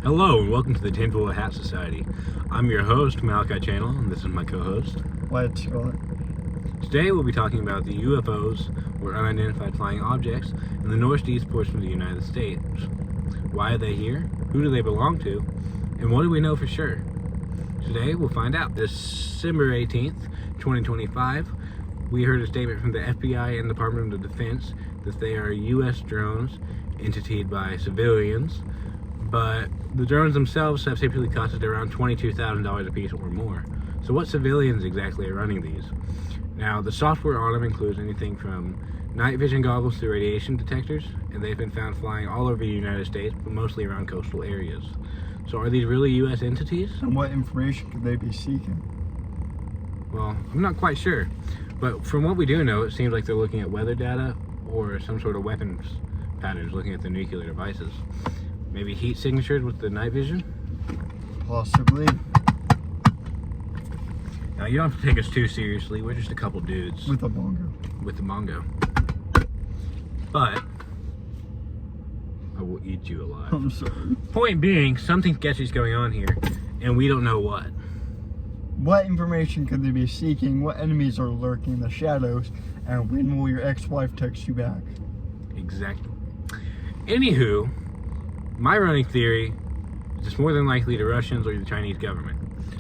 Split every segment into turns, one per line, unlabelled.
Hello and welcome to the Tinfoil Hat Society. I'm your host, Malachi Channel, and this is my co-host.
Wyatt Scott.
Today we'll be talking about the UFOs, or unidentified flying objects, in the northeast portion of the United States. Why are they here? Who do they belong to? And what do we know for sure? Today we'll find out. December 18th, 2025, we heard a statement from the FBI and Department of Defense that they are U.S. drones entitled by civilians, but the drones themselves have typically costed around $22,000 a piece or more. So what civilians exactly are running these? Now, the software on them includes anything from night vision goggles to radiation detectors, and they've been found flying all over the United States, but mostly around coastal areas. So are these really U.S. entities?
And what information could they be seeking?
Well, I'm not quite sure, but from what we do know, it seems like they're looking at weather data or some sort of weapons patterns, looking at the nuclear devices. Maybe heat signatures with the night vision?
Possibly.
Now, you don't have to take us too seriously. We're just a couple dudes.
With a bongo.
With the bongo. But I will eat you alive.
I'm sorry.
Point being, something sketchy's going on here, and we don't know what.
What information could they be seeking? What enemies are lurking in the shadows? And when will your ex-wife text you back? Exactly.
Anywho, my running theory is it's more than likely the Russians or the Chinese government.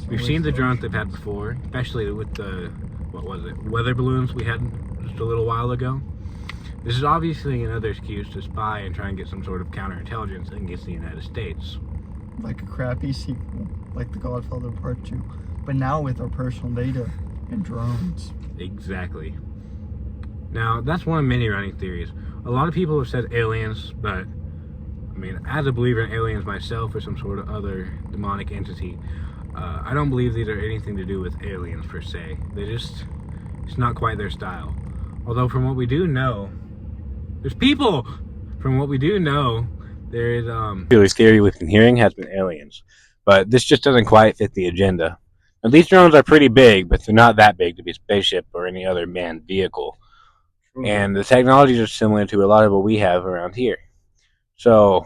We've seen the drones they've had before, especially with the, weather balloons we had just a little while ago. This is obviously another excuse to spy and try and get some sort of counterintelligence against the United States.
Like a crappy sequel, like The Godfather Part 2, but now with our personal data and drones.
Exactly. Now, that's one of many running theories. A lot of people have said aliens, but I mean, as a believer in aliens myself or some sort of other demonic entity, I don't believe these are anything to do with aliens per se. It's not quite their style. Although from what we do know, there's people! From what we do know, there is, really scary we've been hearing has been aliens. But this just doesn't quite fit the agenda. Now, these drones are pretty big, but they're not that big to be a spaceship or any other manned vehicle. And the technologies are similar to a lot of what we have around here. So,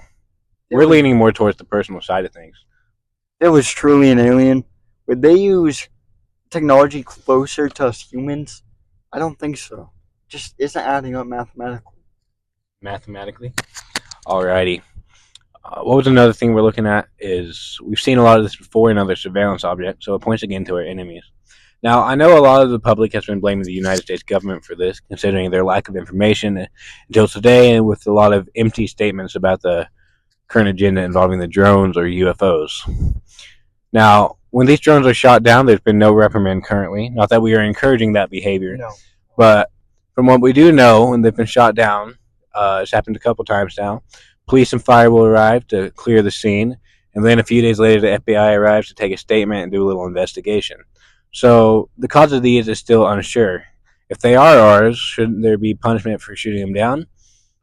we're leaning more towards the personal side of things.
If it was truly an alien, would they use technology closer to us humans? I don't think so. Just isn't adding up mathematically.
Mathematically? Alrighty. What was another thing we're looking at is we've seen a lot of this before in other surveillance objects, so it points again to our enemies. Now, I know a lot of the public has been blaming the United States government for this, considering their lack of information until today, and with a lot of empty statements about the current agenda involving the drones or UFOs. Now, when these drones are shot down, there's been no reprimand currently. Not that we are encouraging that behavior,
No.
but from what we do know, when they've been shot down, it's happened a couple times now, police and fire will arrive to clear the scene, and then a few days later, the FBI arrives to take a statement and do a little investigation. So the cause of these is still unsure. If they are ours, shouldn't there be punishment for shooting them down?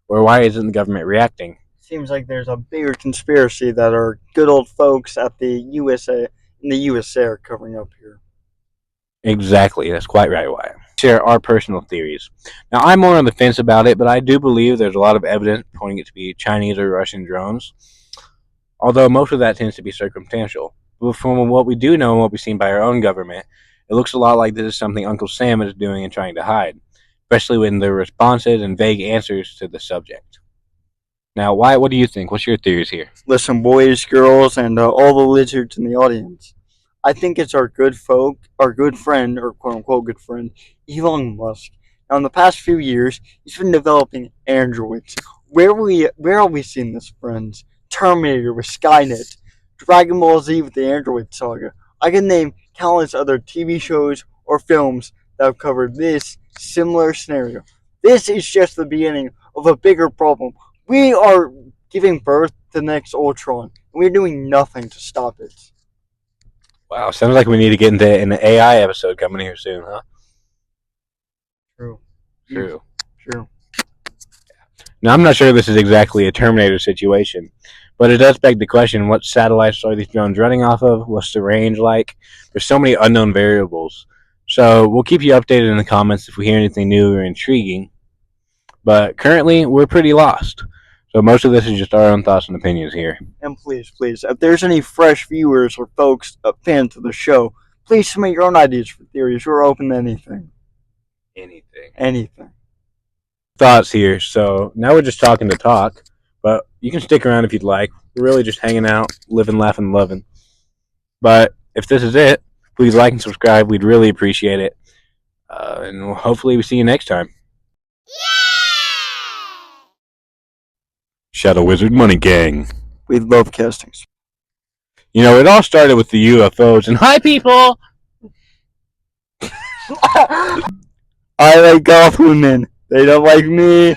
Or why isn't the government reacting?
Seems like there's a bigger conspiracy that our good old folks at the USA in the USA are covering up here.
Exactly, that's quite right, Wyatt. Share our personal theories. Now, I'm more on the fence about it, but I do believe there's a lot of evidence pointing it to be Chinese or Russian drones, although most of that tends to be circumstantial. But from what we do know and what we've seen by our own government, it looks a lot like this is something Uncle Sam is doing and trying to hide, especially when their responses and vague answers to the subject. Now, Wyatt, what do you think? What's your theories here?
Listen, boys, girls, and all the lizards in the audience. I think it's our good friend, or quote-unquote good friend, Elon Musk. Now, in the past few years, he's been developing androids. Where are we seeing this, friends? Terminator with Skynet, Dragon Ball Z with the Android Saga. I can name countless other TV shows or films that have covered this similar scenario. This is just the beginning of a bigger problem. We are giving birth to the next Ultron, and we're doing nothing to stop it.
Wow, sounds like we need to get into an AI episode coming here soon, huh?
True.
Now, I'm not sure this is exactly a Terminator situation, but it does beg the question, what satellites are these drones running off of? What's the range like? There's so many unknown variables. So we'll keep you updated in the comments if we hear anything new or intriguing. But currently, we're pretty lost. So most of this is just our own thoughts and opinions here.
And please, if there's any fresh viewers or folks, fans of the show, please submit your own ideas for theories. We're open to anything. Anything.
Thoughts here. So now we're just talking to talk, but you can stick around if you'd like. We're really just hanging out, living, laughing, loving. But if this is it, please like and subscribe. We'd really appreciate it. And hopefully we see you next time. Shadow Wizard Money Gang.
We love castings.
You know, it all started with the UFOs. And hi, people!
I like golf women. They don't like me.